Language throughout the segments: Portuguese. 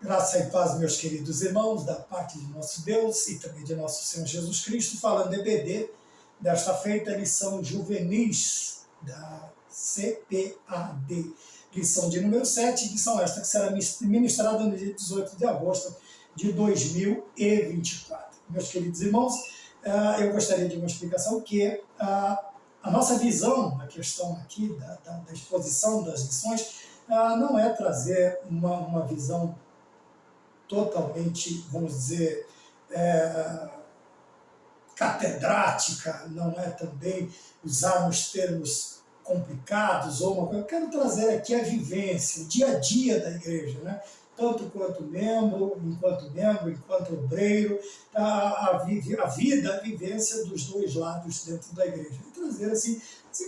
Graça e paz, meus queridos irmãos, da parte de nosso Deus e também de nosso Senhor Jesus Cristo, falando EBD, desta feita lição juvenis da CPAD, lição de número 7, lição esta que será ministrada no dia 18 de agosto de 2024. Meus queridos irmãos, eu gostaria de uma explicação que a nossa visão, a questão aqui da exposição das lições, não é trazer uma visão totalmente, vamos dizer, catedrática, não é também usarmos termos complicados ou uma coisa. Eu quero trazer aqui a vivência, o dia a dia da igreja, né? Tanto quanto membro, enquanto obreiro, a vida, a vivência dos dois lados dentro da igreja. E trazer assim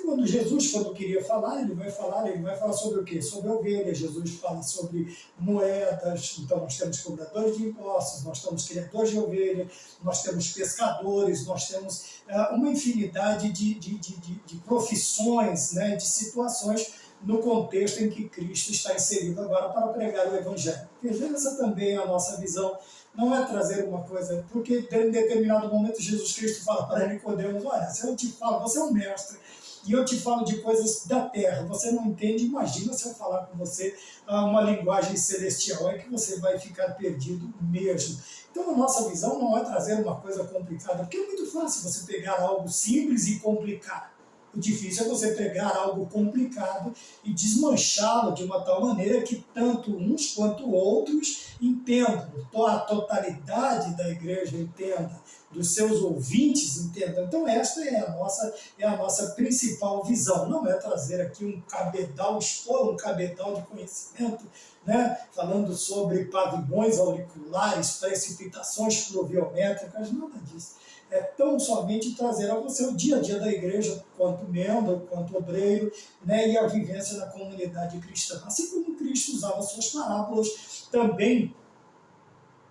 quando Jesus, quando queria falar, ele vai falar sobre o quê? Sobre ovelhas. Jesus fala sobre moedas, então nós temos cobradores de impostos, nós temos criadores de ovelha, nós temos pescadores, nós temos uma infinidade de profissões, né, de situações no contexto em que Cristo está inserido agora para pregar o Evangelho. Veja, essa também é a nossa visão, não é trazer uma coisa, porque em determinado momento Jesus Cristo fala para Nicodemos, olha, se eu te falo, você é um mestre, e eu te falo de coisas da terra, você não entende, imagina se eu falar com você uma linguagem celestial, é que você vai ficar perdido mesmo. Então a nossa visão não é trazer uma coisa complicada, porque é muito fácil você pegar algo simples e complicar. O difícil é você pegar algo complicado e desmanchá-lo de uma tal maneira que tanto uns quanto outros entendam, a totalidade da igreja entenda, dos seus ouvintes entendam. Então esta é a nossa principal visão, não é trazer aqui um cabedal, expor um cabedal de conhecimento, né, falando sobre pavilhões auriculares, precipitações pluviométricas, nada disso. É tão somente trazer a você o dia a dia da igreja, quanto membro, quanto obreiro, né, e a vivência na comunidade cristã. Assim como Cristo usava suas parábolas, também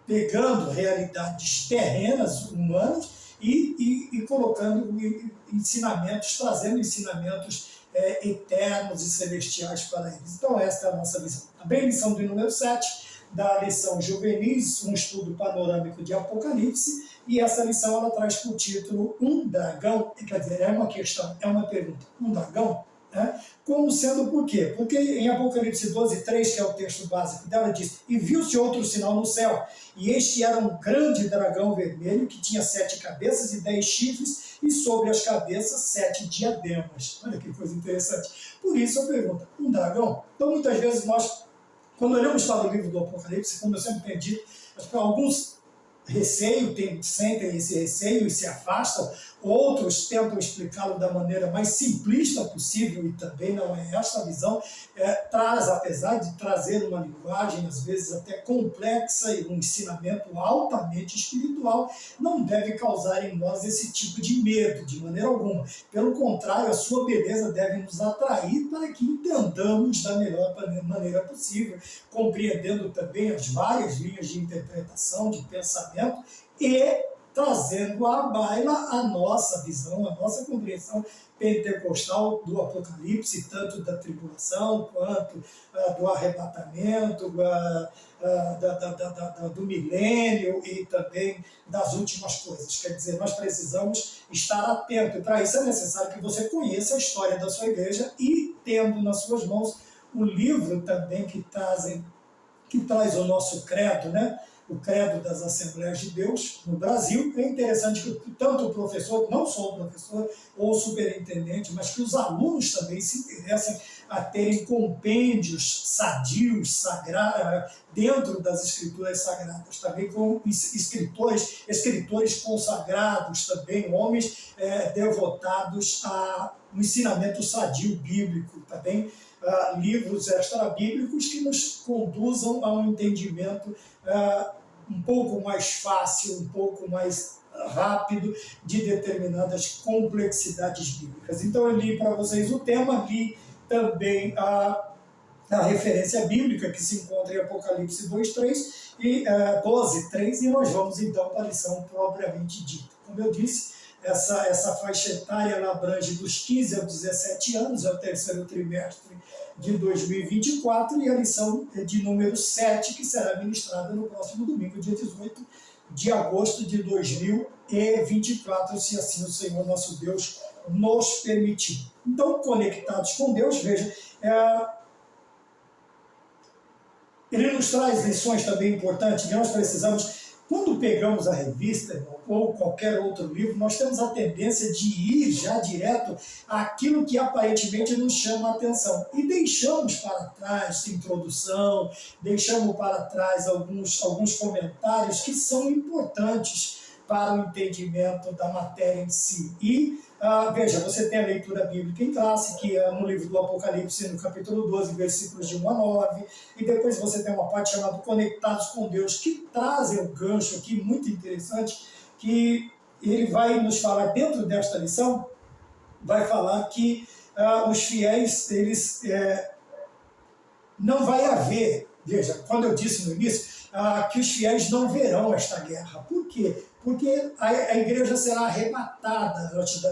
pegando realidades terrenas, humanas, e colocando ensinamentos, trazendo ensinamentos eternos e celestiais para eles. Então esta é a nossa visão. Também lição de número 7, da lição juvenis, um estudo panorâmico de Apocalipse, e essa lição ela traz por título um dragão, quer dizer, é uma questão, é uma pergunta, um dragão? Né? Como sendo por quê? Porque em Apocalipse 12:3, que é o texto básico dela, diz, e viu-se outro sinal no céu, e este era um grande dragão vermelho, que tinha 7 cabeças e 10 chifres, e sobre as cabeças 7 diademas. Olha que coisa interessante. Por isso eu pergunto, um dragão? Então muitas vezes nós, quando olhamos para o livro do Apocalipse, como eu sempre tenho dito, alguns sentem esse receio e se afastam, outros tentam explicá-lo da maneira mais simplista possível, e também não é esta a visão, apesar de trazer uma linguagem às vezes até complexa e um ensinamento altamente espiritual, não deve causar em nós esse tipo de medo, de maneira alguma. Pelo contrário, a sua beleza deve nos atrair para que entendamos da melhor maneira possível, compreendendo também as várias linhas de interpretação, de pensamento, e trazendo à baila a nossa visão, a nossa compreensão pentecostal do Apocalipse, tanto da tribulação, quanto do arrebatamento, do milênio e também das últimas coisas. Quer dizer, nós precisamos estar atentos, e para isso é necessário que você conheça a história da sua igreja e, tendo nas suas mãos o livro também que traz o nosso credo, né? O credo das Assembleias de Deus no Brasil. É interessante que tanto o professor, não só o professor ou o superintendente, mas que os alunos também se interessem a terem compêndios sadios, sagrados, dentro das escrituras sagradas, também com escritores consagrados, também homens devotados a um ensinamento sadio bíblico, também livros extra-bíblicos que nos conduzam a um entendimento um pouco mais fácil, um pouco mais rápido de determinadas complexidades bíblicas. Então eu li para vocês o tema, li também a referência bíblica que se encontra em Apocalipse 2:3 e 12:3, e nós vamos então para a lição propriamente dita. Como eu disse, essa faixa etária ela abrange dos 15 aos 17 anos, é o terceiro trimestre de 2024, e a lição é de número 7, que será ministrada no próximo domingo, dia 18 de agosto de 2024, se assim o Senhor nosso Deus nos permitir. Então, conectados com Deus, veja, ele nos traz lições também importantes que nós precisamos. Quando pegamos a revista, irmão, ou qualquer outro livro, nós temos a tendência de ir já direto àquilo que aparentemente nos chama a atenção. E deixamos para trás introdução, deixamos para trás alguns comentários que são importantes para o entendimento da matéria em si. E, veja, você tem a leitura bíblica em classe, que é no livro do Apocalipse, no capítulo 12, versículos de 1 a 9, e depois você tem uma parte chamada Conectados com Deus, que trazem um gancho aqui muito interessante, que ele vai nos falar dentro desta lição, vai falar que os fiéis, eles não vai haver, veja, quando eu disse no início, que os fiéis não verão esta guerra. Por quê? Porque a igreja será arrebatada antes da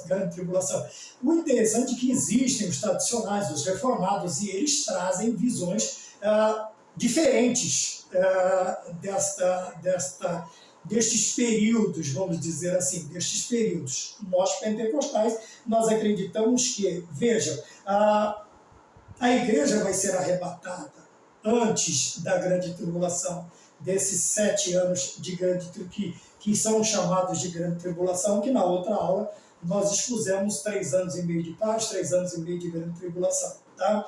grande tribulação. O interessante é que existem os tradicionais, os reformados, e eles trazem visões diferentes destes períodos, vamos dizer assim, destes períodos. Nós, pentecostais, nós acreditamos que, vejam, a igreja vai ser arrebatada antes da grande tribulação, desses 7 anos de grande que são chamados de grande tribulação, que na outra aula nós expusemos 3 anos e meio de paz, 3 anos e meio de grande tribulação. Tá?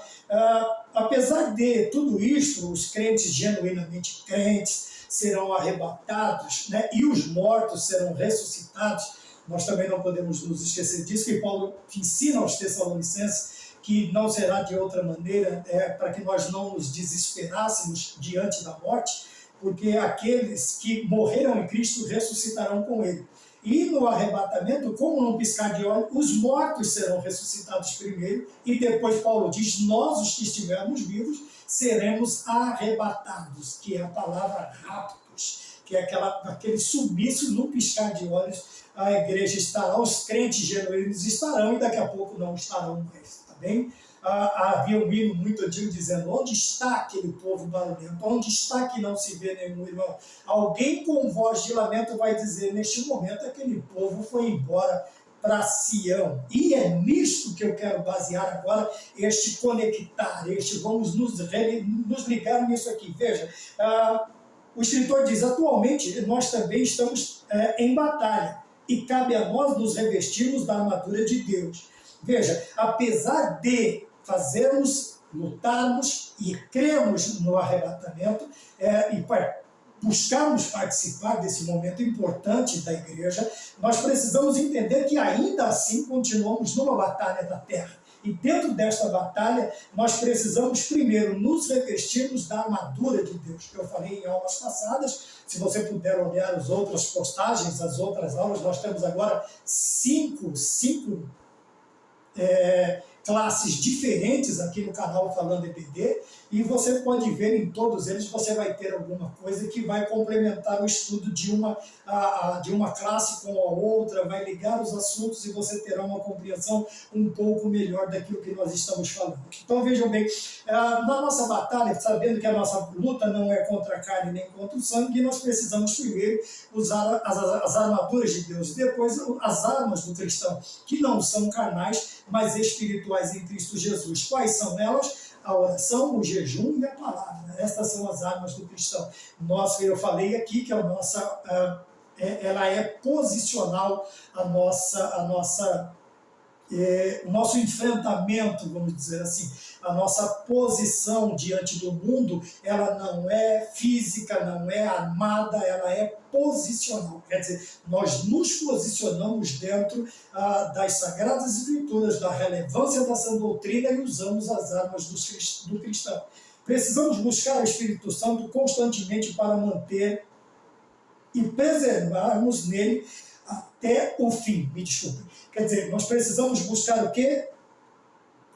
Apesar de tudo isso, os crentes genuinamente crentes serão arrebatados, né? E os mortos serão ressuscitados. Nós também não podemos nos esquecer disso, que Paulo ensina aos Tessalonicenses que não será de outra maneira, para que nós não nos desesperássemos diante da morte, porque aqueles que morreram em Cristo ressuscitarão com ele. E no arrebatamento, como num piscar de olhos, os mortos serão ressuscitados primeiro, e depois Paulo diz, nós os que estivermos vivos, seremos arrebatados, que é a palavra raptos, que é aquele sumiço no piscar de olhos, a igreja estará, os crentes genuínos estarão, e daqui a pouco não estarão mais, tá bem? Havia um hino muito antigo dizendo, onde está aquele povo barulhento? Onde está que não se vê nenhum irmão? Alguém com voz de lamento vai dizer, neste momento aquele povo foi embora para Sião. E é nisto que eu quero basear agora este conectar, vamos nos ligar nisso aqui. Veja, o escritor diz, atualmente nós também estamos em batalha, e cabe a nós nos revestirmos da armadura de Deus. Veja, apesar de fazermos, lutarmos e cremos no arrebatamento e buscarmos participar desse momento importante da igreja, nós precisamos entender que ainda assim continuamos numa batalha da terra. E dentro desta batalha, nós precisamos primeiro nos revestirmos da armadura de Deus, que eu falei em aulas passadas. Se você puder olhar as outras postagens, as outras aulas, nós temos agora cinco classes diferentes aqui no canal Falando EBD, e você pode ver em todos eles, você vai ter alguma coisa que vai complementar o estudo de uma classe com a outra, vai ligar os assuntos e você terá uma compreensão um pouco melhor daquilo que nós estamos falando. Então vejam bem, na nossa batalha, sabendo que a nossa luta não é contra a carne nem contra o sangue, nós precisamos primeiro usar as armaduras de Deus, depois as armas do cristão, que não são carnais, mas espirituais em Cristo Jesus. Quais são elas? A oração, o jejum e a palavra. Estas são as armas do cristão. Eu falei aqui que ela é posicional, o nosso enfrentamento, vamos dizer assim, a nossa posição diante do mundo, ela não é física, não é armada, ela é posicional. Quer dizer, nós nos posicionamos dentro das Sagradas Escrituras, da relevância da sã doutrina, e usamos as armas do cristão. Precisamos buscar o Espírito Santo constantemente para manter e preservarmos nele até o fim. Me desculpe. Quer dizer, nós precisamos buscar o quê?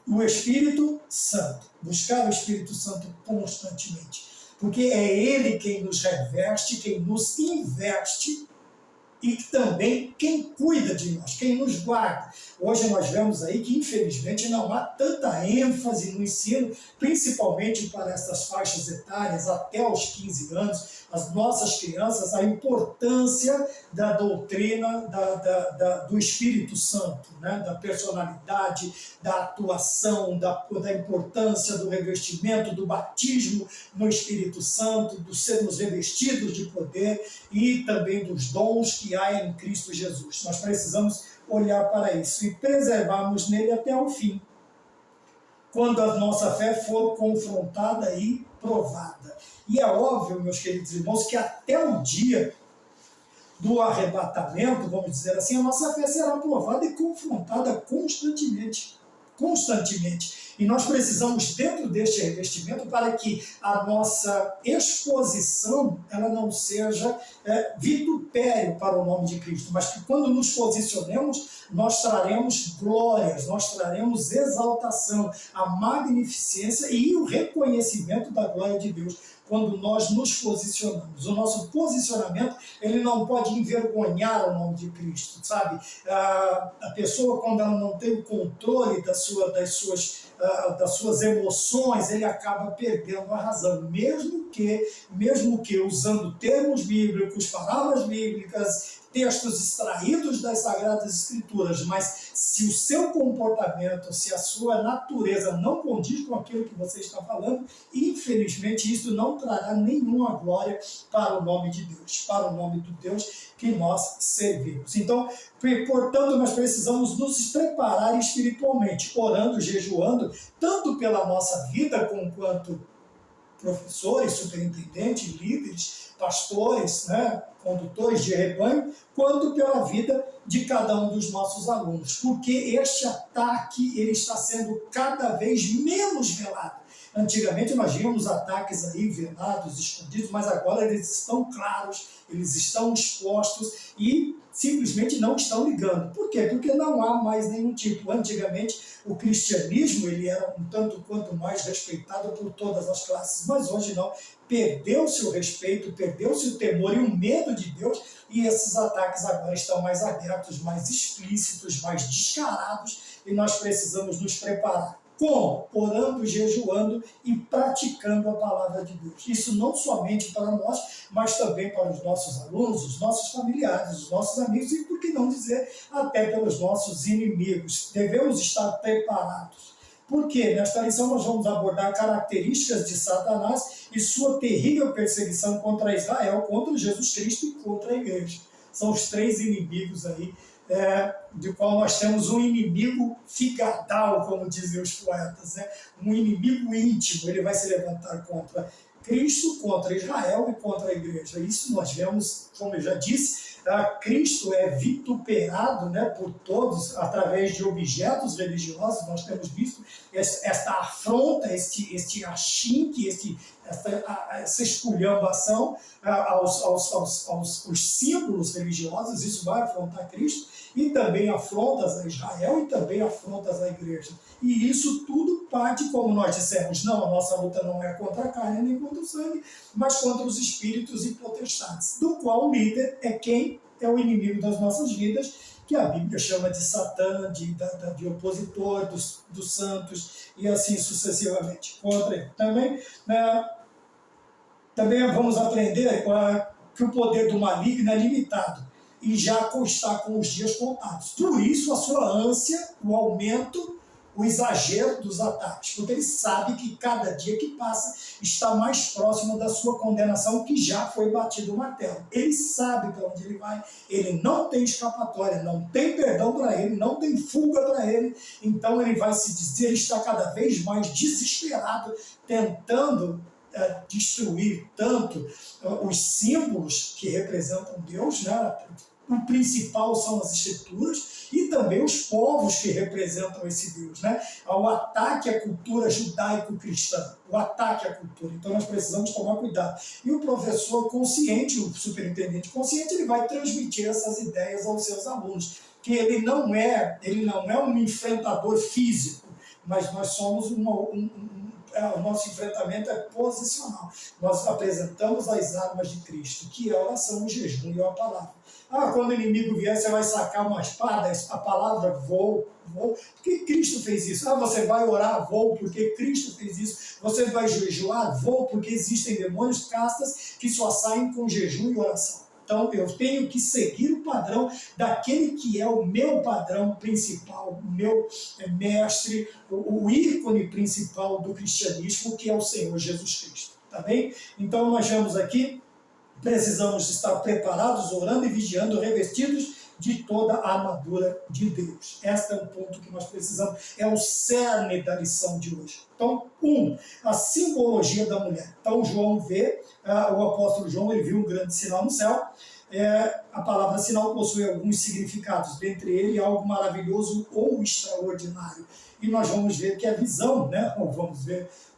O Espírito Santo. Buscar o Espírito Santo constantemente. Porque é Ele quem nos reveste, quem nos investe e também quem cuida de nós, quem nos guarda. Hoje nós vemos aí que, infelizmente, não há tanta ênfase no ensino, principalmente para essas faixas etárias, até os 15 anos, as nossas crianças, a importância da doutrina do Espírito Santo, né? Da personalidade, da atuação, da importância do revestimento, do batismo no Espírito Santo, do sermos revestidos de poder e também dos dons que há em Cristo Jesus. Nós precisamos olhar para isso e preservarmos nele até o fim, quando a nossa fé for confrontada e provada. E é óbvio, meus queridos irmãos, que até o dia do arrebatamento, vamos dizer assim, a nossa fé será provada e confrontada constantemente. E nós precisamos, dentro deste revestimento, para que a nossa exposição ela não seja vitupério para o nome de Cristo, mas que quando nos posicionemos, nós traremos glórias, nós traremos exaltação, a magnificência e o reconhecimento da glória de Deus. Quando nós nos posicionamos, o nosso posicionamento ele não pode envergonhar o nome de Cristo, sabe? A pessoa, quando ela não tem o controle das suas emoções, ele acaba perdendo a razão, mesmo que usando termos bíblicos, palavras bíblicas, textos extraídos das Sagradas Escrituras, mas se o seu comportamento, se a sua natureza não condiz com aquilo que você está falando, infelizmente isso não trará nenhuma glória para o nome de Deus, para o nome do Deus que nós servimos. Então, portanto, nós precisamos nos preparar espiritualmente, orando, jejuando, tanto pela nossa vida, como quanto professores, superintendentes, líderes, pastores, né, condutores de rebanho, quanto pela vida de cada um dos nossos alunos, porque este ataque ele está sendo cada vez menos velado. Antigamente nós víamos ataques aí velados, escondidos, mas agora eles estão claros, eles estão expostos e simplesmente não estão ligando. Por quê? Porque não há mais nenhum tipo. Antigamente o cristianismo ele era um tanto quanto mais respeitado por todas as classes, mas hoje não. Perdeu-se o respeito, perdeu-se o temor e o medo de Deus, e esses ataques agora estão mais abertos, mais explícitos, mais descarados, e nós precisamos nos preparar. Como? Orando, jejuando e praticando a palavra de Deus. Isso não somente para nós, mas também para os nossos alunos, os nossos familiares, os nossos amigos e, por que não dizer, até pelos nossos inimigos. Devemos estar preparados. Por quê? Nesta lição nós vamos abordar características de Satanás e sua terrível perseguição contra Israel, contra Jesus Cristo e contra a igreja. São os três inimigos aí, de qual nós temos um inimigo figadal, como dizem os poetas, né? Um inimigo íntimo, ele vai se levantar contra Cristo, contra Israel e contra a igreja. Isso nós vemos, como eu já disse, Cristo é vituperado, né, por todos através de objetos religiosos. Nós temos visto esta afronta, este achinque, essa esculhambação aos símbolos religiosos. Isso vai afrontar Cristo e também afrontas a Israel e também afrontas a igreja. E isso tudo parte, como nós dissemos, não, a nossa luta não é contra a carne nem contra o sangue, mas contra os espíritos e potestades, do qual o líder é quem é o inimigo das nossas vidas, que a Bíblia chama de Satã, de opositor dos santos, e assim sucessivamente, contra ele. Também vamos aprender que o poder do maligno é limitado e já está com os dias contados. Por isso a sua ânsia, o aumento, o exagero dos ataques, porque ele sabe que cada dia que passa está mais próximo da sua condenação, que já foi batido o martelo. Ele sabe para onde ele vai, ele não tem escapatória, não tem perdão para ele, não tem fuga para ele, então ele vai se dizer, ele está cada vez mais desesperado, tentando destruir tanto os símbolos que representam Deus, né? O principal são as escrituras e também os povos que representam esse Deus, né? O ataque à cultura judaico-cristã, o ataque à cultura. Então nós precisamos tomar cuidado. E o professor consciente, o superintendente consciente, ele vai transmitir essas ideias aos seus alunos, que ele não é um enfrentador físico, mas nós somos o nosso enfrentamento é posicional. Nós apresentamos as armas de Cristo, que é a oração, o jejum e a palavra. Quando o inimigo vier, você vai sacar uma espada, a palavra vou. Porque Cristo fez isso. Você vai orar, vou, porque Cristo fez isso. Você vai jejuar, vou, porque existem demônios castas que só saem com jejum e oração. Então, eu tenho que seguir o padrão daquele que é o meu padrão principal, o meu mestre, o ícone principal do cristianismo, que é o Senhor Jesus Cristo. Tá bem? Então, nós vemos aqui, precisamos estar preparados, orando e vigiando, revestidos de toda a armadura de Deus. Este é um ponto que nós precisamos, é o cerne da lição de hoje. Então, a simbologia da mulher. Então, João vê, o apóstolo João, ele viu um grande sinal no céu. A palavra sinal possui alguns significados, dentre eles algo maravilhoso ou extraordinário. E nós vamos ver que a visão,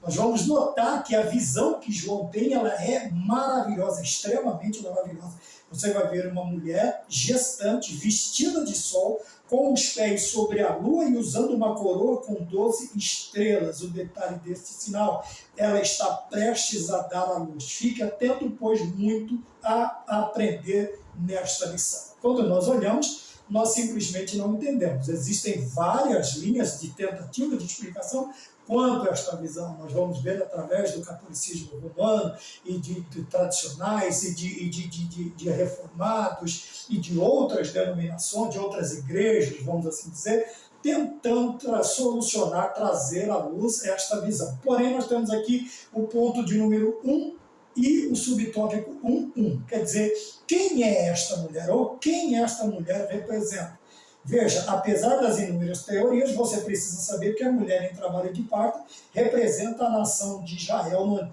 nós vamos notar que a visão que João tem, ela é maravilhosa, extremamente maravilhosa. Você vai ver uma mulher gestante, vestida de sol, com os pés sobre a lua e usando uma coroa com 12 estrelas. O detalhe deste sinal, ela está prestes a dar à luz. Fique atento, pois muito a aprender nesta lição. Quando nós olhamos, nós simplesmente não entendemos. Existem várias linhas de tentativa de explicação quanto a esta visão. Nós vamos ver através do catolicismo romano e de tradicionais e de reformados e de outras denominações, de outras igrejas, vamos assim dizer, tentando solucionar, trazer à luz esta visão. Porém, nós temos aqui o ponto de número 1 e o subtópico 1.1. Quer dizer, quem é esta mulher ou quem esta mulher representa? Veja, apesar das inúmeras teorias, você precisa saber que a mulher em trabalho de parto representa a nação de Israel,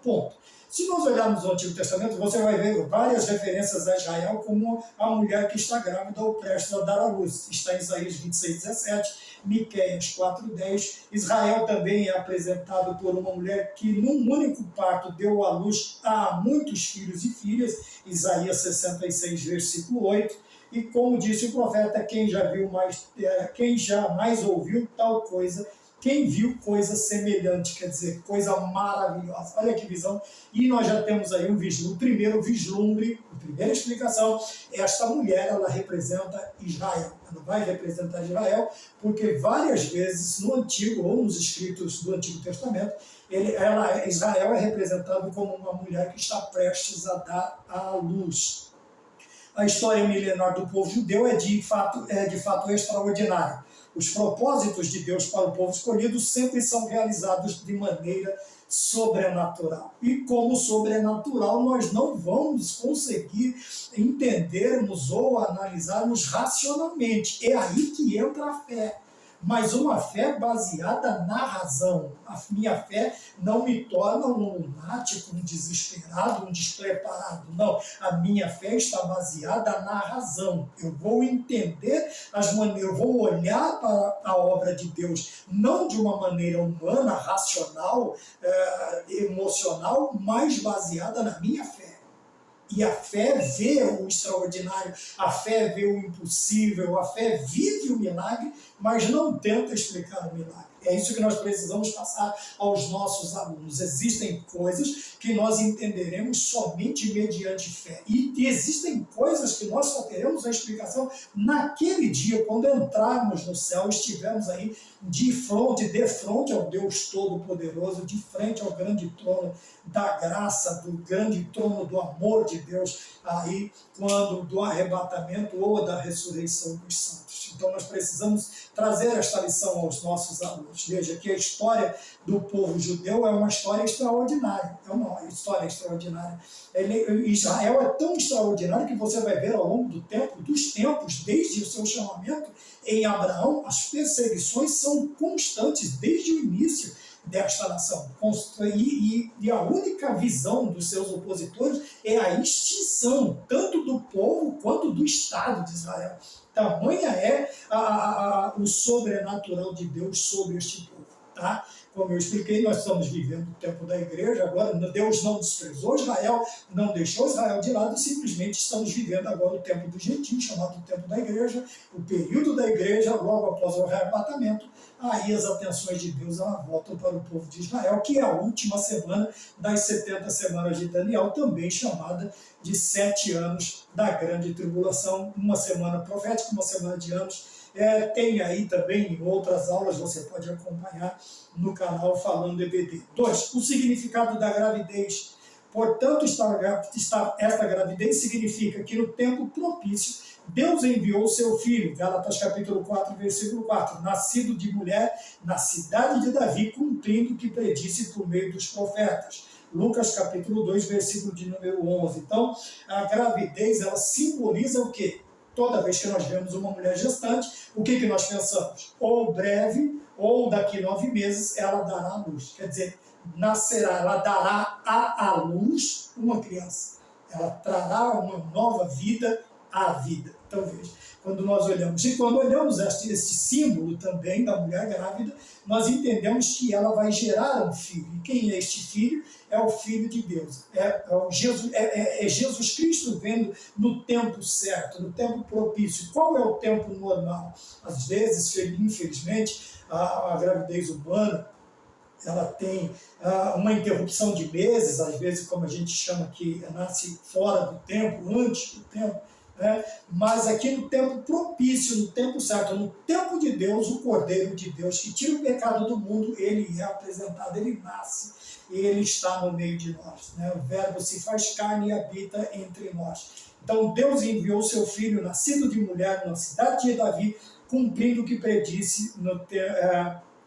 ponto. Se nós olharmos o Antigo Testamento, você vai ver várias referências a Israel como a mulher que está grávida ou prestes a dar à luz. Está em Isaías 26:17, Miqueias 4:10. Israel também é apresentado por uma mulher que num único parto deu à luz a muitos filhos e filhas, Isaías 66, versículo 8. E como disse o profeta, quem jamais ouviu tal coisa, quem viu coisa semelhante, quer dizer, coisa maravilhosa. Olha que visão. E nós já temos aí um vislumbre. O primeiro vislumbre, a primeira explicação, esta mulher, ela representa Israel. Ela vai representar Israel, porque várias vezes no Antigo, ou nos escritos do Antigo Testamento, Israel é representado como uma mulher que está prestes a dar à luz. A história milenar do povo judeu é de fato extraordinária. Os propósitos de Deus para o povo escolhido sempre são realizados de maneira sobrenatural. E como sobrenatural, nós não vamos conseguir entendermos ou analisarmos racionalmente. É aí que entra a fé. Mas uma fé baseada na razão. A minha fé não me torna um lunático, um desesperado, um despreparado. Não, a minha fé está baseada na razão. Eu vou entender as maneiras, eu vou olhar para a obra de Deus, não de uma maneira humana, racional, emocional, mas baseada na minha fé. E a fé vê o extraordinário, a fé vê o impossível, a fé vive o milagre, mas não tenta explicar o milagre. É isso que nós precisamos passar aos nossos alunos. Existem coisas que nós entenderemos somente mediante fé. E existem coisas que nós só teremos a explicação naquele dia, quando entrarmos no céu, estivermos aí de frente ao Deus Todo-Poderoso, de frente ao grande trono da graça, do grande trono do amor de Deus, aí quando do arrebatamento ou da ressurreição dos santos. Então nós precisamos trazer esta lição aos nossos alunos. Veja que a história do povo judeu é uma história extraordinária. Israel é tão extraordinário que você vai ver ao longo dos tempos, desde o seu chamamento em Abraão, as perseguições são constantes desde o início desta nação. E a única visão dos seus opositores é a extinção, tanto do povo quanto do Estado de Israel. Tamanha é o sobrenatural de Deus sobre este povo. Tá? como eu expliquei, nós estamos vivendo o tempo da igreja, agora Deus não desprezou Israel, não deixou Israel de lado, simplesmente estamos vivendo agora o tempo do gentio, chamado o tempo da igreja, o período da igreja, logo após o arrebatamento. Aí as atenções de Deus voltam para o povo de Israel, que é a última semana das 70 semanas de Daniel, também chamada de 7 anos da grande tribulação, uma semana profética, uma semana de anos. Tem aí também em outras aulas, você pode acompanhar no canal Falando EBD. 2. O significado da gravidez. Portanto, esta gravidez significa que no tempo propício Deus enviou o seu filho, Gálatas capítulo 4, versículo 4, nascido de mulher na cidade de Davi, cumprindo o que predisse por meio dos profetas. Lucas capítulo 2, versículo de número 11. Então, a gravidez, ela simboliza o quê? Toda vez que nós vemos uma mulher gestante, o que nós pensamos? Ou breve, ou daqui 9 meses, ela dará à luz. Quer dizer, nascerá, ela dará à luz uma criança. Ela trará uma nova vida à vida. Então veja, quando nós olhamos, e quando olhamos esse símbolo também da mulher grávida, nós entendemos que ela vai gerar um filho. E quem é este filho? É o Filho de Deus. É Jesus Cristo vendo no tempo certo, no tempo propício. Qual é o tempo normal? Às vezes, infelizmente, a gravidez humana, ela tem uma interrupção de meses, às vezes, como a gente chama, que nasce fora do tempo, antes do tempo, mas aqui no tempo propício, no tempo certo, no tempo de Deus, o Cordeiro de Deus que tira o pecado do mundo, ele é apresentado, ele nasce, ele está no meio de nós. O Verbo se faz carne e habita entre nós. Então Deus enviou o seu Filho, nascido de mulher, na cidade de Davi, cumprindo o que predisse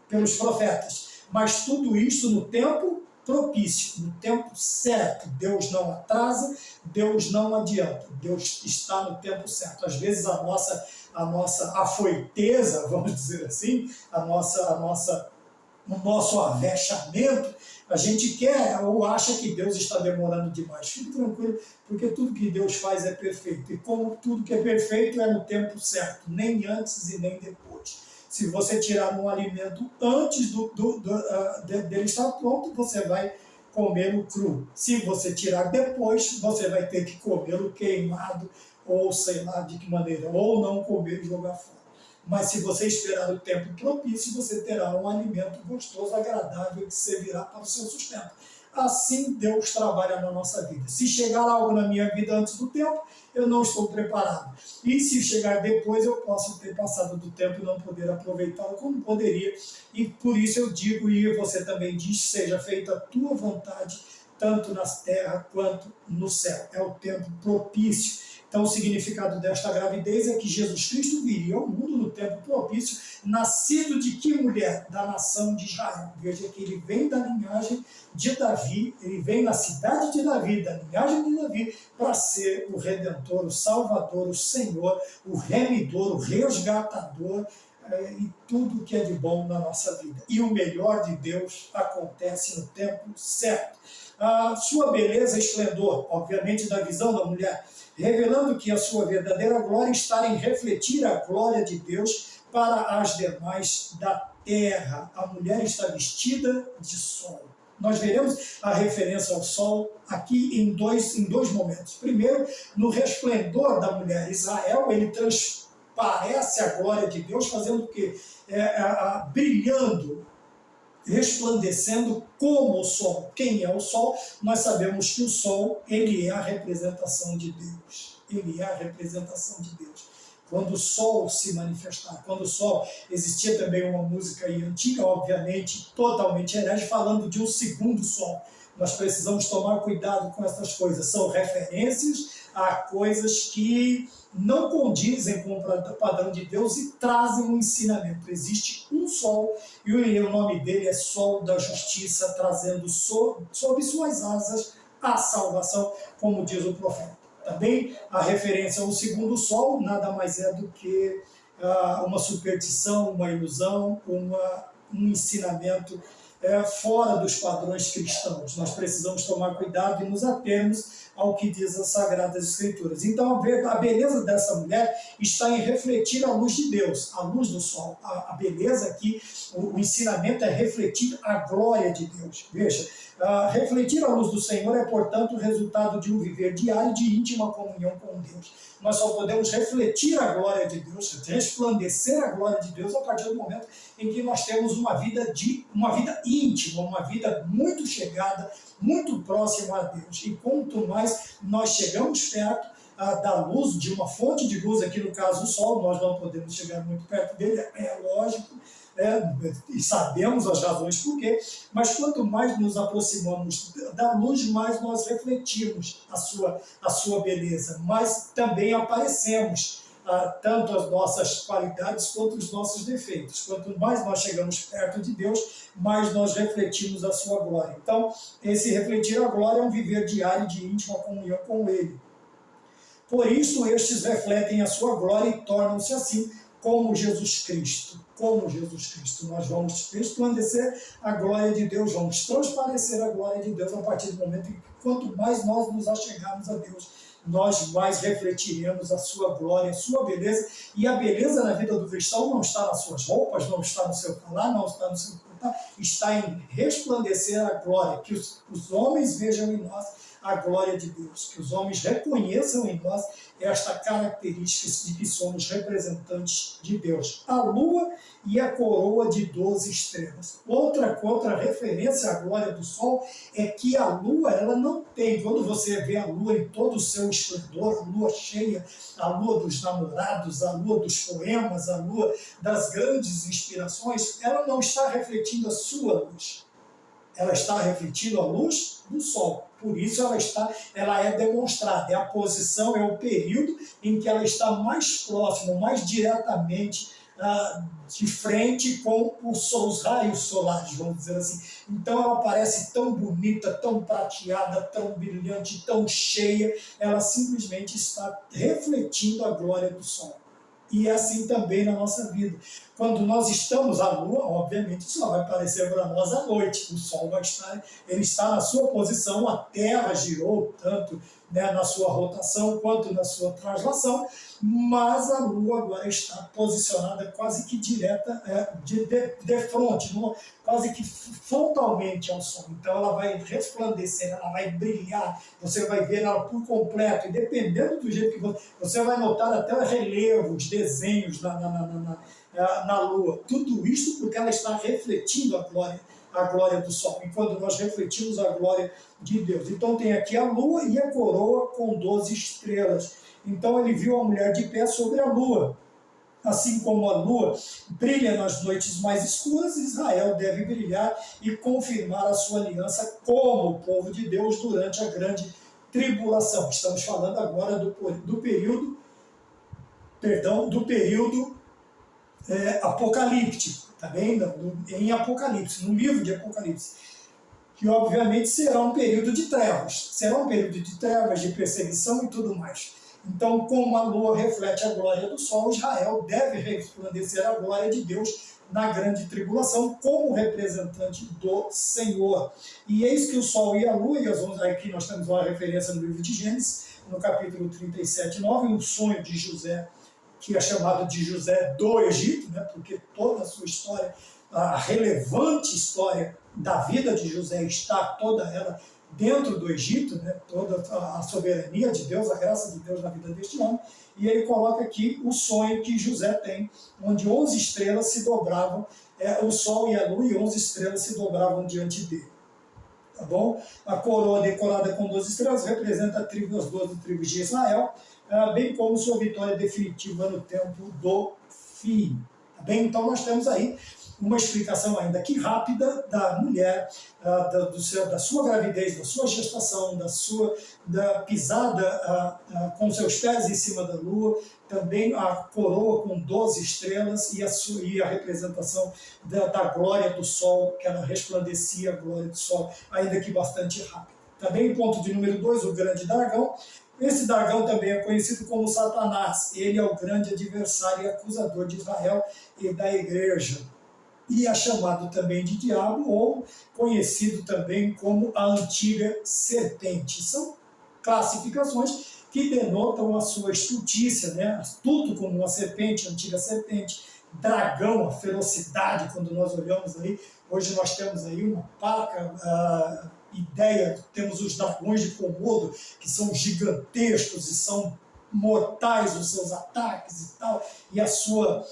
pelos profetas. Mas tudo isso no tempo propício, no tempo certo. Deus não atrasa, Deus não adianta. Deus está no tempo certo. Às vezes a nossa afoiteza, vamos dizer assim, o nosso avexamento, a gente quer ou acha que Deus está demorando demais. Fique tranquilo, porque tudo que Deus faz é perfeito. E como tudo que é perfeito é no tempo certo, nem antes e nem depois. Se você tirar um alimento antes dele estar pronto, você vai comê-lo cru. Se você tirar depois, você vai ter que comê-lo queimado, ou sei lá de que maneira, ou não comer e jogar fora. Mas se você esperar o tempo propício, você terá um alimento gostoso, agradável, que servirá para o seu sustento. Assim Deus trabalha na nossa vida. Se chegar algo na minha vida antes do tempo, eu não estou preparado. E se chegar depois, eu posso ter passado do tempo e não poder aproveitá-lo como poderia. E por isso eu digo, e você também diz, seja feita a tua vontade, tanto na terra quanto no céu. É o tempo propício. Então, o significado desta gravidez é que Jesus Cristo viria ao mundo no tempo propício, nascido de que mulher? Da nação de Israel. Veja que ele vem da linhagem de Davi, ele vem na cidade de Davi, da linhagem de Davi, para ser o Redentor, o Salvador, o Senhor, o Remidor, o Resgatador, e tudo que é de bom na nossa vida. E o melhor de Deus acontece no tempo certo. A sua beleza e esplendor, obviamente da visão da mulher, revelando que a sua verdadeira glória está em refletir a glória de Deus para as demais da terra. A mulher está vestida de sol. Nós veremos a referência ao sol aqui em dois momentos. Primeiro, no resplendor da mulher. Israel, ele transparece a glória de Deus, fazendo o quê? Brilhando, resplandecendo como o sol. Quem é o sol? Nós sabemos que o sol, ele é a representação de Deus. Ele é a representação de Deus. Quando o sol se manifestar, quando o sol, existia também uma música aí antiga, obviamente, totalmente herege, falando de um segundo sol. Nós precisamos tomar cuidado com essas coisas. São referências a coisas que não condizem com o padrão de Deus e trazem um ensinamento. Existe um sol e o nome dele é Sol da Justiça, trazendo sob suas asas a salvação, como diz o profeta. Também a referência ao segundo sol nada mais é do que uma superstição, uma ilusão, um ensinamento fora dos padrões cristãos. Nós precisamos tomar cuidado e nos atermos ao que diz as Sagradas Escrituras. Então, a beleza dessa mulher está em refletir a luz de Deus, a luz do sol. A beleza aqui o ensinamento é refletir a glória de Deus. Veja, refletir a luz do Senhor é, portanto, o resultado de um viver diário de íntima comunhão com Deus. Nós só podemos refletir a glória de Deus, resplandecer a glória de Deus a partir do momento em que nós temos uma vida íntima, uma vida muito chegada, muito próxima a Deus. E quanto mais nós chegamos perto da luz, de uma fonte de luz, aqui no caso o sol, nós não podemos chegar muito perto dele, é lógico, e sabemos as razões por quê, mas quanto mais nos aproximamos da luz, mais nós refletimos a sua beleza, mais também aparecemos, tanto as nossas qualidades quanto os nossos defeitos. Quanto mais nós chegamos perto de Deus, mais nós refletimos a sua glória. Então, esse refletir a glória é um viver diário de íntima comunhão com Ele. Por isso, estes refletem a sua glória e tornam-se assim como Jesus Cristo. Como Jesus Cristo. Nós vamos resplandecer a glória de Deus, vamos transparecer a glória de Deus a partir do momento em que, quanto mais nós nos achegarmos a Deus, nós mais refletiremos a sua glória, a sua beleza. E a beleza na vida do cristão não está nas suas roupas, não está no seu falar, não está no seu cantar, está em resplandecer a glória, que os homens vejam em nós a glória de Deus, que os homens reconheçam em nós esta característica de que somos representantes de Deus. A lua e a coroa de 12 estrelas. Outra referência à glória do sol é que a lua, ela não tem, quando você vê a lua em todo o seu esplendor, a lua cheia, a lua dos namorados, a lua dos poemas, a lua das grandes inspirações, ela não está refletindo a sua luz. Ela está refletindo a luz do sol. Por isso ela é demonstrada, é a posição, é o período em que ela está mais próxima, mais diretamente de frente com os raios solares, vamos dizer assim. Então ela parece tão bonita, tão prateada, tão brilhante, tão cheia, ela simplesmente está refletindo a glória do sol. E é assim também na nossa vida. Quando nós estamos à lua, obviamente só vai aparecer para nós à noite. O sol ele está na sua posição, a Terra girou tanto, né, na sua rotação quanto na sua translação, mas a lua agora está posicionada quase que direta, de frente, quase que frontalmente ao sol. Então ela vai resplandecer, ela vai brilhar, você vai ver ela por completo, e dependendo do jeito que você vai notar até relevos, desenhos na lua. Tudo isso porque ela está refletindo a glória do sol. E quando nós refletimos a glória de Deus. Então tem aqui a lua e a coroa com 12 estrelas. Então ele viu a mulher de pé sobre a lua. Assim como a lua brilha nas noites mais escuras, Israel deve brilhar e confirmar a sua aliança como o povo de Deus durante a grande tribulação. Estamos falando agora do período apocalíptico, tá bem? Em Apocalipse, no livro de Apocalipse, que obviamente será um período de trevas, de perseguição e tudo mais. Então, como a lua reflete a glória do sol, Israel deve resplandecer a glória de Deus na grande tribulação como representante do Senhor. E eis que o sol e a lua, e aqui nós temos uma referência no livro de Gênesis, no capítulo 37, 9, um sonho de José, que é chamado de José do Egito, né, porque toda a sua história, a relevante história da vida de José está toda ela dentro do Egito, né, toda a soberania de Deus, a graça de Deus na vida deste homem, e ele coloca aqui o sonho que José tem, onde 11 estrelas se dobravam, o sol e a lua, e 11 estrelas se dobravam diante dele. Tá bom? A coroa decorada com 12 estrelas representa as 12 tribos de Israel, bem como sua vitória definitiva no tempo do fim. Tá bem? Então nós temos aí uma explicação ainda aqui rápida da mulher, da sua gravidez, da sua gestação, da pisada com seus pés em cima da lua, também a coroa com 12 estrelas e a representação da glória do sol, que ela resplandecia a glória do sol, ainda que bastante rápida. Também ponto de número 2, o grande dragão. Esse dragão também é conhecido como Satanás. Ele é o grande adversário e acusador de Israel e da igreja. E é chamado também de diabo, ou conhecido também como a antiga serpente. São classificações que denotam a sua astutícia, né? Astuto como uma serpente, antiga serpente, dragão, a ferocidade, quando nós olhamos aí, hoje nós temos aí uma parca ideia, temos os dragões de Komodo, que são gigantescos e são mortais os seus ataques e tal, e a sua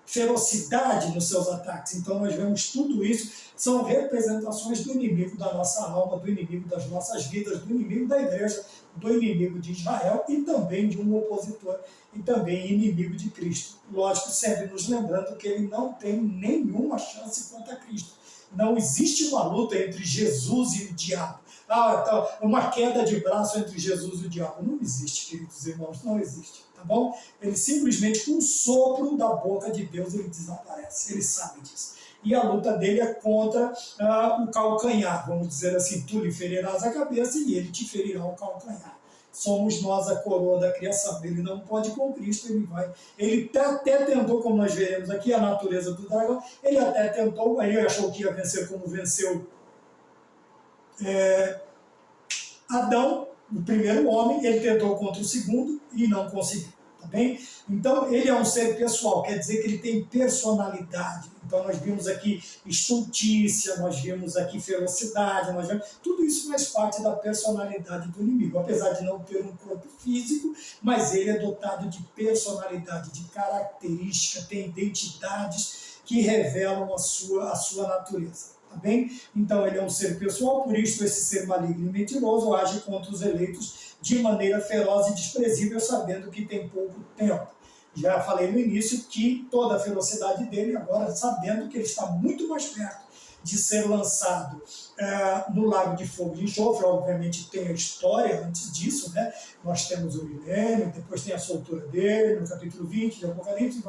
ferocidade nos seus ataques. Então nós vemos tudo isso, são representações do inimigo da nossa alma, do inimigo das nossas vidas, do inimigo da igreja, do inimigo de Israel e também de um opositor e também inimigo de Cristo. Lógico, sempre nos lembrando que ele não tem nenhuma chance contra Cristo. Não existe uma luta entre Jesus e o diabo. Uma queda de braço entre Jesus e o diabo. Não existe, queridos irmãos, não existe. Tá bom? Ele simplesmente, com um sopro da boca de Deus, ele desaparece. Ele sabe disso. E a luta dele é contra o calcanhar. Vamos dizer assim, tu lhe ferirás a cabeça e ele te ferirá o calcanhar. Somos nós a coroa da criação. Ele não pode com Cristo, ele vai. Ele até tentou, como nós veremos aqui, a natureza do dragão. Ele até tentou, ele achou que ia vencer como venceu Adão, o primeiro homem. Ele tentou contra o segundo e não conseguiu. Tá bem? Então, ele é um ser pessoal, quer dizer que ele tem personalidade. Então, nós vimos aqui estultícia, nós vimos aqui ferocidade, tudo isso faz parte da personalidade do inimigo. Apesar de não ter um corpo físico, mas ele é dotado de personalidade, de característica, tem identidades que revelam a sua natureza. Tá bem? Então, ele é um ser pessoal, por isso esse ser maligno e mentiroso age contra os eleitos de maneira feroz e desprezível, sabendo que tem pouco tempo. Já falei no início que toda a ferocidade dele, agora sabendo que ele está muito mais perto de ser lançado no lago de fogo de enxofre. Obviamente tem a história antes disso, né? Nós temos o milênio, depois tem a soltura dele, no capítulo 20 de Apocalipse,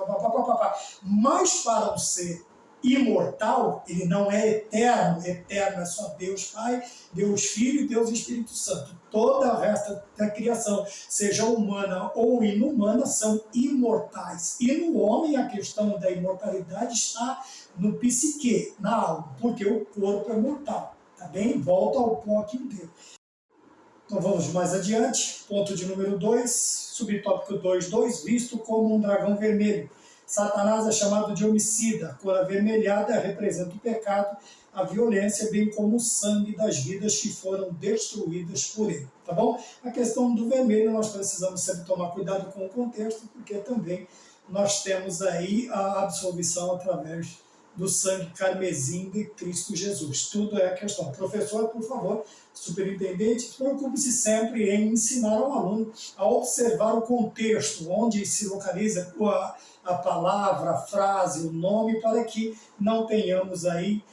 mas para um ser imortal, ele não é eterno. Eterno é só Deus Pai, Deus Filho e Deus Espírito Santo. Toda a resto da criação, seja humana ou inumana, são imortais. E no homem a questão da imortalidade está no psique, na alma, porque o corpo é mortal. Tá bem? Volta ao pó que deu. Então vamos mais adiante. Ponto de número 2, subtópico 2.2, visto como um dragão vermelho. Satanás é chamado de homicida. A cor avermelhada representa o pecado, a violência, bem como o sangue das vidas que foram destruídas por ele. Tá bom? A questão do vermelho, nós precisamos sempre tomar cuidado com o contexto, porque também nós temos aí a absolvição através do sangue carmesim de Cristo Jesus. Tudo é a questão. Professor, por favor, superintendente, preocupe-se sempre em ensinar ao aluno a observar o contexto, onde se localiza a palavra, a frase, o nome, para que não tenhamos aí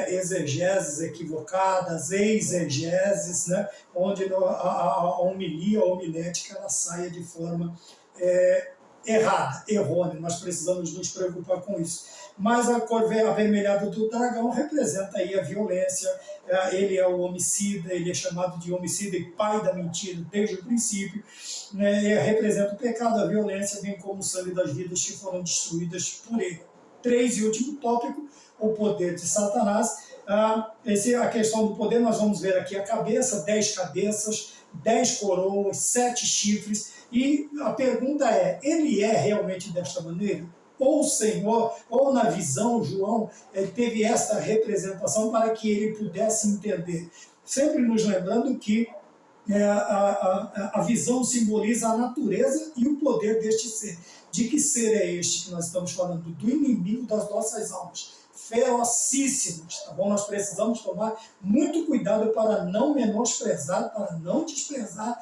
exegeses equivocadas, exegeses, né, onde a homilia, a homilética, ela saia de forma errada, errônea. Nós precisamos nos preocupar com isso. Mas a cor avermelhada do dragão representa aí a violência, ele é o homicida, ele é chamado de homicida e pai da mentira desde o princípio, representa o pecado, a violência, bem como o sangue das vidas que foram destruídas por ele. 3 e último tópico, o poder de Satanás. A questão do poder, nós vamos ver aqui a cabeça, 10 cabeças, 10 coroas, 7 chifres, e a pergunta é, ele é realmente desta maneira? Ou o Senhor, ou na visão, João, ele teve esta representação para que ele pudesse entender. Sempre nos lembrando que a visão simboliza a natureza e o poder deste ser. De que ser é este que nós estamos falando? Do inimigo das nossas almas. Ferocíssimos, tá bom? Nós precisamos tomar muito cuidado para não menosprezar, para não desprezar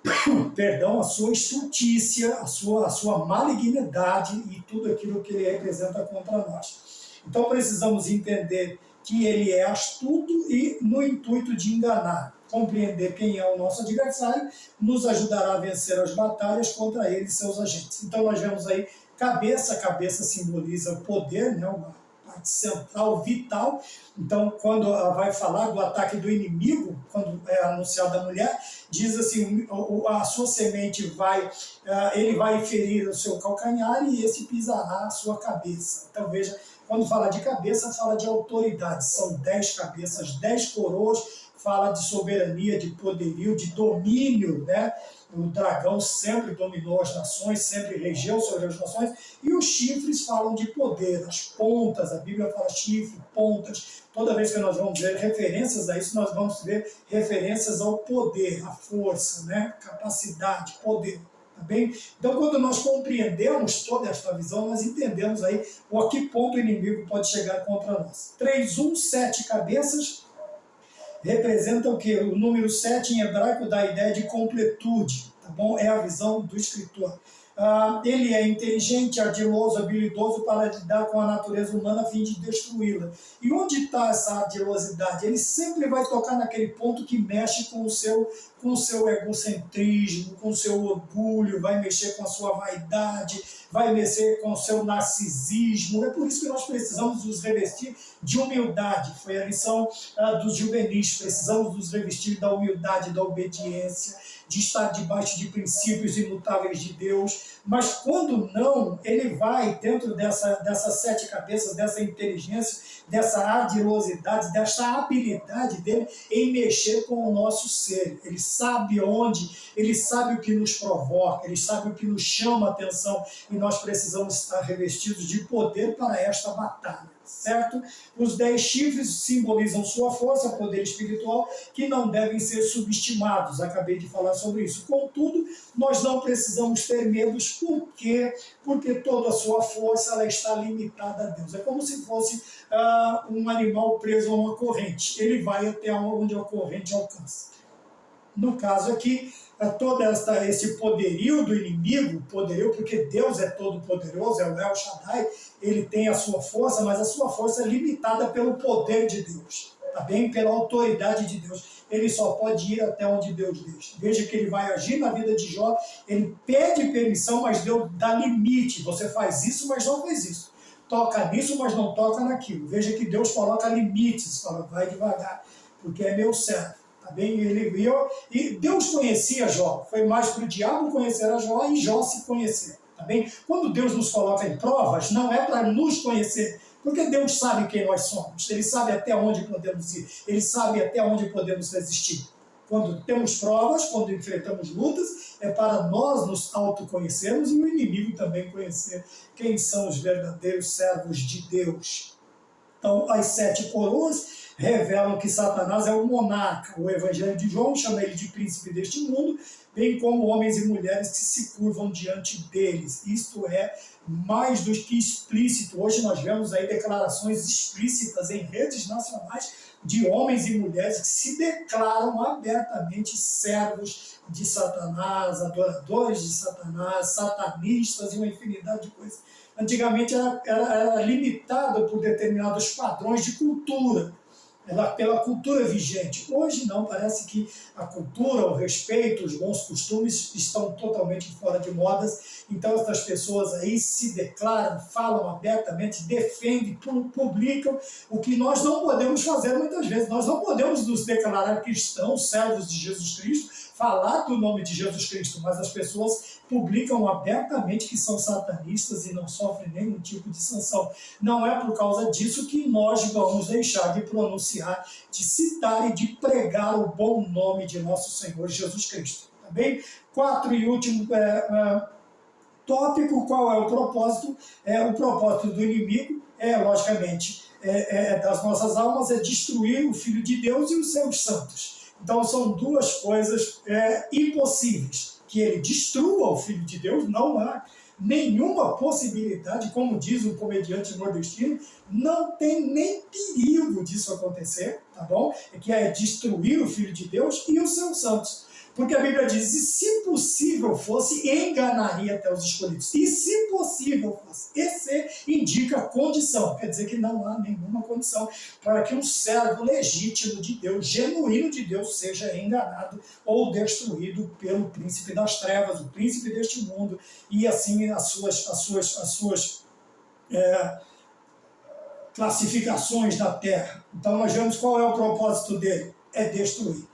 a sua estultícia, a sua malignidade e tudo aquilo que ele representa contra nós. Então precisamos entender que ele é astuto e no intuito de enganar. Compreender quem é o nosso adversário nos ajudará a vencer as batalhas contra ele e seus agentes. Então nós vemos aí cabeça, a cabeça simboliza o poder, né, uma parte central, vital. Então, quando ela vai falar do ataque do inimigo, quando é anunciado a mulher, diz assim, a sua semente ele vai ferir o seu calcanhar e esse pisará a sua cabeça. Então, veja, quando fala de cabeça, fala de autoridade. São 10 cabeças, 10 coroas, fala de soberania, de poderio, de domínio, né? O dragão sempre dominou as nações, sempre regeu sobre as nações, e os chifres falam de poder, as pontas, a Bíblia fala chifre, pontas. Toda vez que nós vamos ver referências a isso, nós vamos ver referências ao poder, à força, né? Capacidade, poder. Tá bem? Então, quando nós compreendemos toda esta visão, nós entendemos aí a que ponto o inimigo pode chegar contra nós. 7 cabeças, representa o quê? O número 7 em hebraico dá a ideia de completude, tá bom? É a visão do escritor. Ele é inteligente, ardiloso, habilidoso para lidar com a natureza humana a fim de destruí-la. E onde está essa ardilosidade? Ele sempre vai tocar naquele ponto que mexe com o seu egocentrismo, com o seu orgulho, vai mexer com a sua vaidade, vai mexer com o seu narcisismo. É por isso que nós precisamos nos revestir de humildade. Foi a lição dos juvenis. Precisamos nos revestir da humildade, da obediência, de estar debaixo de princípios imutáveis de Deus. Mas quando não, ele vai dentro dessas 7 cabeças, dessa inteligência, dessa ardilosidade, dessa habilidade dele em mexer com o nosso ser. Ele sabe onde, ele sabe o que nos provoca, ele sabe o que nos chama a atenção, e nós precisamos estar revestidos de poder para esta batalha, certo? Os 10 chifres simbolizam sua força, poder espiritual, que não devem ser subestimados. Acabei de falar sobre isso. Contudo, nós não precisamos ter medos. Por quê? Porque toda a sua força ela está limitada a Deus. É como se fosse um animal preso a uma corrente. Ele vai até onde a corrente alcança. No caso aqui, todo esse poderio do inimigo, poderio porque Deus é todo poderoso, é o El Shaddai, ele tem a sua força, mas a sua força é limitada pelo poder de Deus, tá bem? Pela autoridade de Deus. Ele só pode ir até onde Deus deixa. Veja que ele vai agir na vida de Jó, ele pede permissão, mas Deus dá limite. Você faz isso, mas não faz isso. Toca nisso, mas não toca naquilo. Veja que Deus coloca limites, fala, vai devagar, porque é meu servo. Tá bem? Ele viu, e Deus conhecia Jó. Foi mais para o diabo conhecer a Jó e Jó se conhecer. Tá bem? Quando Deus nos coloca em provas, não é para nos conhecer, porque Deus sabe quem nós somos. Ele sabe até onde podemos ir. Ele sabe até onde podemos resistir. Quando temos provas, quando enfrentamos lutas, é para nós nos autoconhecermos e o inimigo também conhecer quem são os verdadeiros servos de Deus. Então, as 7 coroas revelam que Satanás é o monarca. O Evangelho de João chama ele de príncipe deste mundo, bem como homens e mulheres que se curvam diante deles. Isto é mais do que explícito. Hoje nós vemos aí declarações explícitas em redes nacionais de homens e mulheres que se declaram abertamente servos de Satanás, adoradores de Satanás, satanistas e uma infinidade de coisas. Antigamente era limitado por determinados padrões de cultura, pela cultura vigente. Hoje não, parece que a cultura, o respeito, os bons costumes estão totalmente fora de modas. Então essas pessoas aí se declaram, falam abertamente, defendem, publicam o que nós não podemos fazer muitas vezes. Nós não podemos nos declarar cristãos, servos de Jesus Cristo, falar do nome de Jesus Cristo, mas as pessoas publicam abertamente que são satanistas e não sofrem nenhum tipo de sanção. Não é por causa disso que nós vamos deixar de pronunciar, de citar e de pregar o bom nome de nosso Senhor Jesus Cristo. Tá bem? 4 e último tópico, qual é o propósito? O propósito do inimigo logicamente, das nossas almas, é destruir o Filho de Deus e os seus santos. Então são duas coisas impossíveis. Que ele destrua o Filho de Deus, não há nenhuma possibilidade, como diz um comediante nordestino, não tem nem perigo disso acontecer, tá bom? Que é destruir o Filho de Deus e os seus santos. Porque a Bíblia diz, e se possível fosse, enganaria até os escolhidos. E se possível fosse, esse indica condição, quer dizer que não há nenhuma condição para que um servo legítimo de Deus, genuíno de Deus, seja enganado ou destruído pelo príncipe das trevas, o príncipe deste mundo, e assim as suas classificações na terra. Então nós vemos qual é o propósito dele, é destruir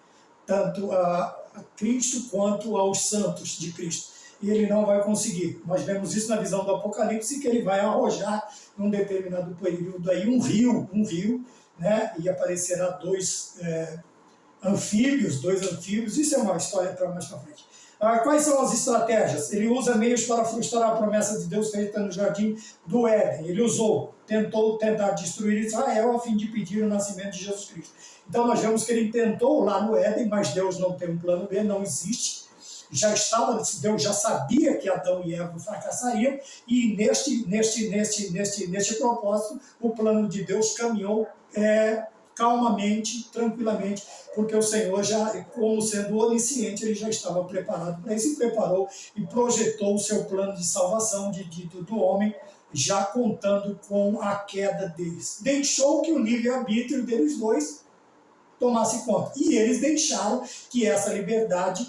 tanto a Cristo quanto aos santos de Cristo. E ele não vai conseguir. Nós vemos isso na visão do Apocalipse, que ele vai arrojar num determinado período aí um rio, né? E aparecerá dois anfíbios, isso é uma história para mais para frente. Quais são as estratégias? Ele usa meios para frustrar a promessa de Deus feita no jardim do Éden. Ele tentou tentar destruir Israel a fim de impedir o nascimento de Jesus Cristo. Então nós vemos que ele tentou lá no Éden, mas Deus não tem um plano B, não existe. Deus já sabia que Adão e Eva fracassariam, e neste propósito, o plano de Deus caminhou calmamente, tranquilamente, porque o Senhor já, como sendo onisciente, ele já estava preparado para isso, e preparou e projetou o seu plano de salvação do homem, já contando com a queda deles. Deixou que o livre-arbítrio deles dois tomasse conta. E eles deixaram que essa liberdade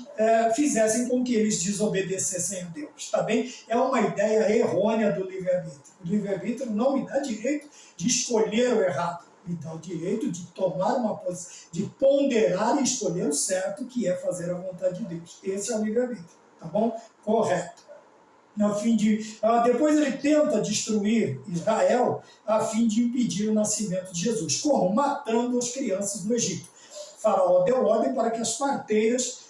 fizessem com que eles desobedecessem a Deus. Tá bem? É uma ideia errônea do livre-arbítrio. O livre-arbítrio não me dá direito de escolher o errado. Me dá o direito de tomar uma posição, de ponderar e escolher o certo, que é fazer a vontade de Deus. Esse é o livre-arbítrio. Tá bom? Correto. Depois ele tenta destruir Israel a fim de impedir o nascimento de Jesus. Como? Matando as crianças no Egito. O faraó deu ordem para que as parteiras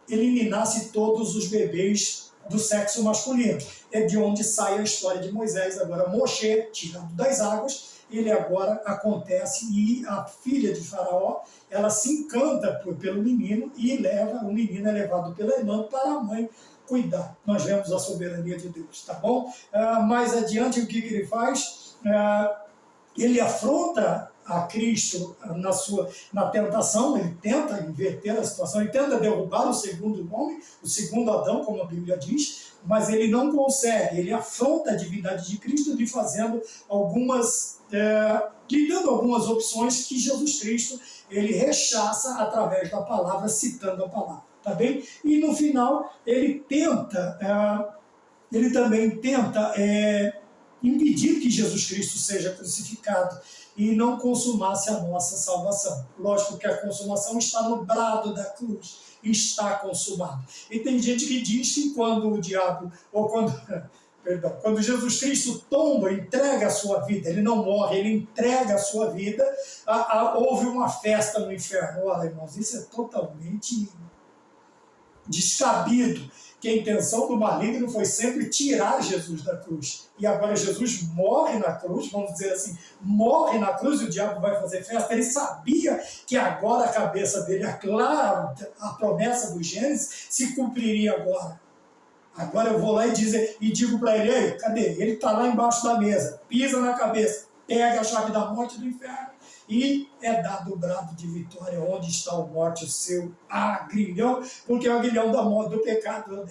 eliminassem todos os bebês do sexo masculino. É de onde sai a história de Moisés. Agora Moshe, tirado das águas, ele agora acontece, e a filha de Faraó, ela se encanta pelo menino, e o menino é levado pela irmã para a mãe cuidar. Nós vemos a soberania de Deus, tá bom? Mais adiante, o que ele faz? Ele afronta a Cristo na tentação, ele tenta inverter a situação, ele tenta derrubar o segundo homem, o segundo Adão, como a Bíblia diz, mas ele não consegue. Ele afronta a divindade de Cristo, lhe dando algumas opções que Jesus Cristo ele rechaça através da palavra, citando a palavra. Tá bem? E no final ele também tenta impedir que Jesus Cristo seja crucificado e não consumasse a nossa salvação. Lógico que a consumação está no brado da cruz, está consumado. E tem gente que diz que quando quando Jesus Cristo tomba, entrega a sua vida, ele não morre, ele entrega a sua vida, houve uma festa no inferno. Olha, irmãos, isso é totalmente descabido, que a intenção do maligno foi sempre tirar Jesus da cruz. E agora Jesus morre na cruz, vamos dizer assim, morre na cruz, e o diabo vai fazer festa. Ele sabia que agora a cabeça dele, a promessa do Gênesis, se cumpriria agora. Agora eu vou lá e digo para ele: ei, cadê? Ele está lá embaixo da mesa, pisa na cabeça, pega a chave da morte e do inferno, e é dado o brado de vitória. Onde está a morte, o seu aguilhão? Porque o aguilhão do pecado,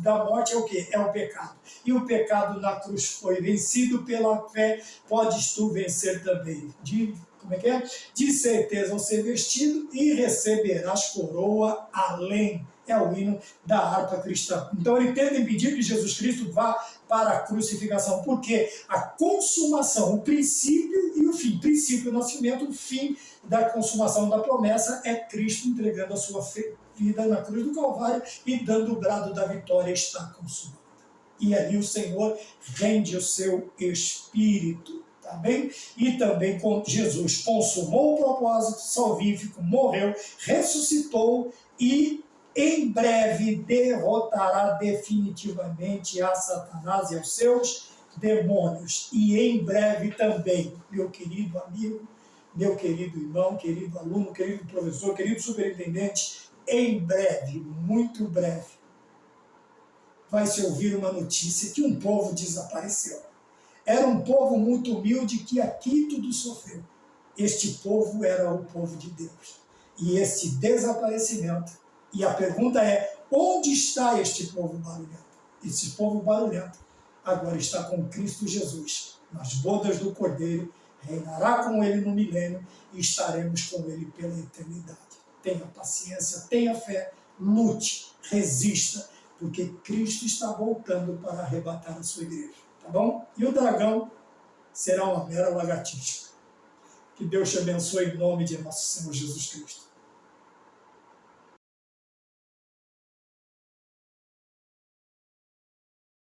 da morte é o quê? É o pecado. E o pecado na cruz foi vencido pela fé. Podes tu vencer também. De certeza ao ser vestido, e receberás coroa além. É o hino da harpa cristã. Então ele tenta impedir que Jesus Cristo vá para a crucificação, porque a consumação, o princípio e o fim, o nascimento, o fim da consumação da promessa é Cristo entregando a sua vida na cruz do Calvário e dando o brado da vitória: está consumado. E ali o Senhor rende o seu Espírito. Tá bem? E também Jesus consumou o propósito salvífico, morreu, ressuscitou e em breve derrotará definitivamente a Satanás e aos seus demônios. E em breve também, meu querido amigo, meu querido irmão, querido aluno, querido professor, querido superintendente, em breve, muito breve, vai se ouvir uma notícia que um povo desapareceu. Era um povo muito humilde que aqui tudo sofreu. Este povo era o povo de Deus. E este desaparecimento, e a pergunta é: onde está este povo barulhento? Esse povo barulhento agora está com Cristo Jesus, nas bodas do Cordeiro, reinará com ele no milênio e estaremos com ele pela eternidade. Tenha paciência, tenha fé, lute, resista, porque Cristo está voltando para arrebatar a sua igreja. Tá bom? E o dragão será uma mera lagartixa. Que Deus te abençoe em nome de nosso Senhor Jesus Cristo.